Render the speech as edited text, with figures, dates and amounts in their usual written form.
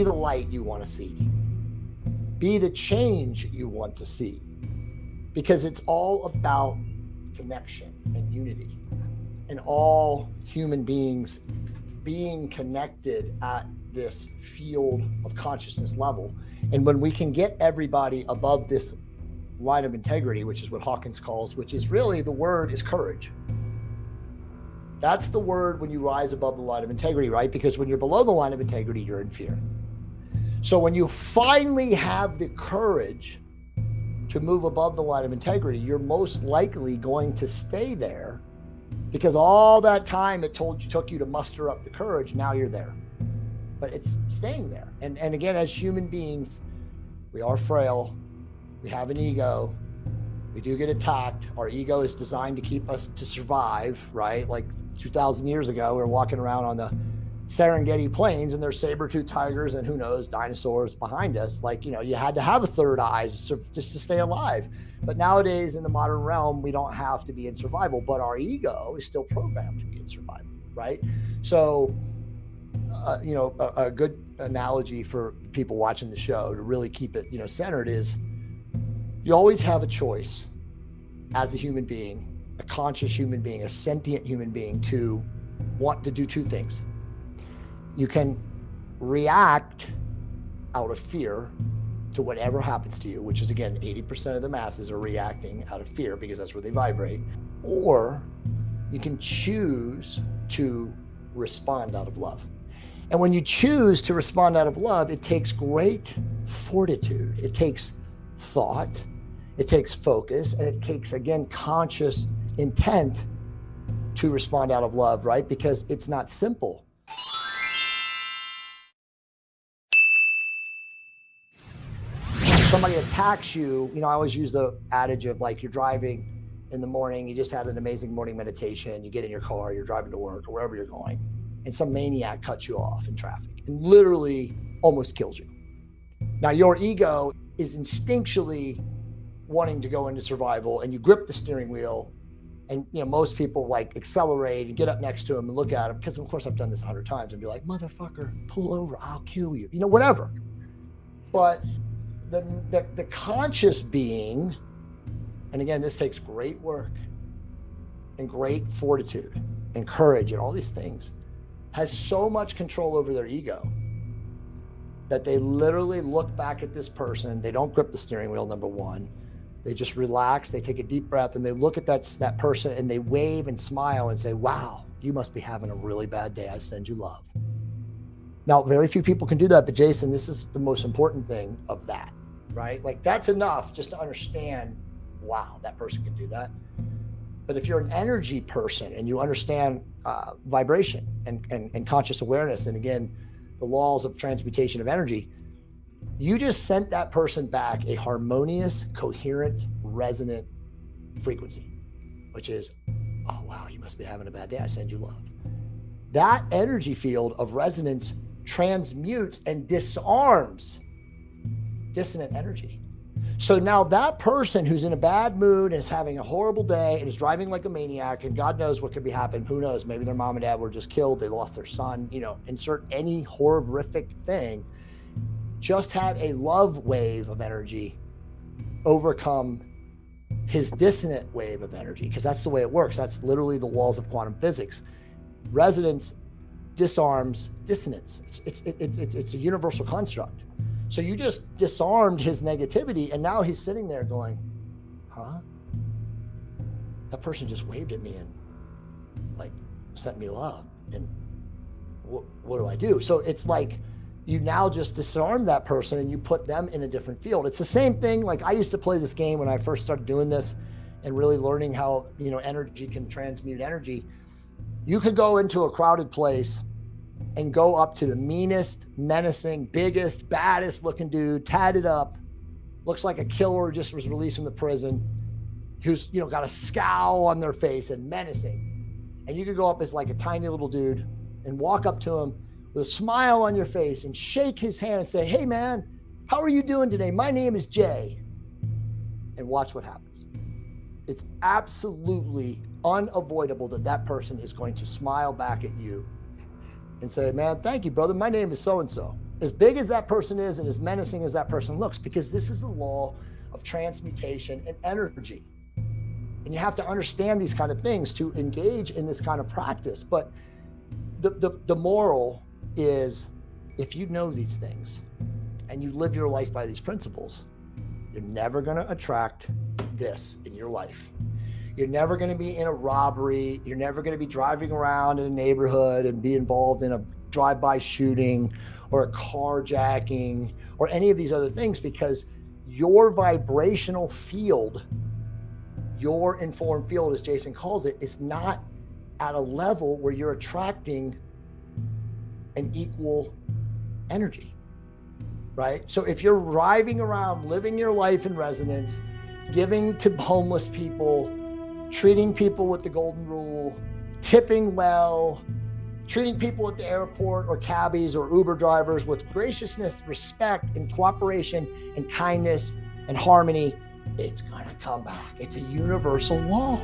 the light you want to see. Be the change you want to see. Because it's all about connection and unity. And all human beings being connected at this field of consciousness level. And when we can get everybody above this line of integrity, which is what Hawkins calls, which is really, the word is courage. That's the word when you rise above the line of integrity, right? Because when you're below the line of integrity, you're in fear. So when you finally have the courage to move above the line of integrity, you're most likely going to stay there, because all that time it took you to muster up the courage, now you're there. But it's staying there. And again, as human beings, we are frail. We have an ego. We do get attacked. Our ego is designed to keep us to survive, right? Like 2,000 years ago, we were walking around on the Serengeti plains and there's saber-toothed tigers and who knows, dinosaurs behind us. Like, you know, you had to have a third eye just to stay alive. But nowadays in the modern realm, we don't have to be in survival, but our ego is still programmed to be in survival, right? So, you know, a good analogy for people watching the show to really keep it, you know, centered is, you always have a choice as a human being, a conscious human being, a sentient human being, to want to do two things. You can react out of fear to whatever happens to you, which is, again, 80% of the masses are reacting out of fear because that's where they vibrate. Or you can choose to respond out of love. And when you choose to respond out of love, it takes great fortitude. It takes thought. It takes focus, and it takes, again, conscious intent to respond out of love, right? Because it's not simple. When somebody attacks you, you know, I always use the adage of, like, you're driving in the morning, you just had an amazing morning meditation, you get in your car, you're driving to work or wherever you're going, and some maniac cuts you off in traffic and literally almost kills you. Now, your ego is instinctually wanting to go into survival, and you grip the steering wheel, and, you know, most people like accelerate and get up next to him and look at him, because of course I've done this 100 times, and be like, motherfucker, pull over, I'll kill you, you know, whatever. But the conscious being, and again, this takes great work and great fortitude and courage and all these things, has so much control over their ego that they literally look back at this person. They don't grip the steering wheel, number one. They just relax, they take a deep breath, and they look at that person, and they wave and smile and say, wow, you must be having a really bad day. I send you love. Now, very few people can do that, but Jason, this is the most important thing of that, right? Like, that's enough just to understand, wow, that person can do that. But if you're an energy person and you understand vibration and conscious awareness, and again, the laws of transmutation of energy, you just sent that person back a harmonious, coherent, resonant frequency, which is, oh, wow, you must be having a bad day. I send you love. That energy field of resonance transmutes and disarms dissonant energy. So now that person who's in a bad mood and is having a horrible day and is driving like a maniac, and God knows what could be happening. Who knows? Maybe their mom and dad were just killed. They lost their son, you know, insert any horrific thing. Just had a love wave of energy overcome his dissonant wave of energy, because that's the way it works. That's literally the laws of quantum physics. Resonance disarms dissonance. It's a universal construct. So you just disarmed his negativity, and now he's sitting there going, huh? That person just waved at me and like sent me love, and what do I do? So it's like, you now just disarm that person and you put them in a different field. It's the same thing. Like, I used to play this game when I first started doing this and really learning how, you know, energy can transmute energy. You could go into a crowded place and go up to the meanest, menacing, biggest, baddest looking dude, tatted up, looks like a killer just was released from the prison, who's, you know, got a scowl on their face and menacing. And you could go up as like a tiny little dude and walk up to him with a smile on your face and shake his hand and say, hey man, how are you doing today? My name is Jay. And watch what happens. It's absolutely unavoidable that that person is going to smile back at you and say, man, thank you, brother. My name is so-and-so. as big as that person is and as menacing as that person looks, because this is the law of transmutation and energy. And you have to understand these kind of things to engage in this kind of practice. But the moral is, if you know these things and you live your life by these principles, you're never going to attract this in your life. You're never going to be in a robbery. You're never going to be driving around in a neighborhood and be involved in a drive-by shooting or a carjacking or any of these other things, because your vibrational field, your informed field, as Jason calls it, is not at a level where you're attracting an equal energy, right? So if you're driving around, living your life in resonance, giving to homeless people, treating people with the golden rule, tipping well, treating people at the airport or cabbies or Uber drivers with graciousness, respect, and cooperation and kindness and harmony, it's gonna come back. It's a universal law.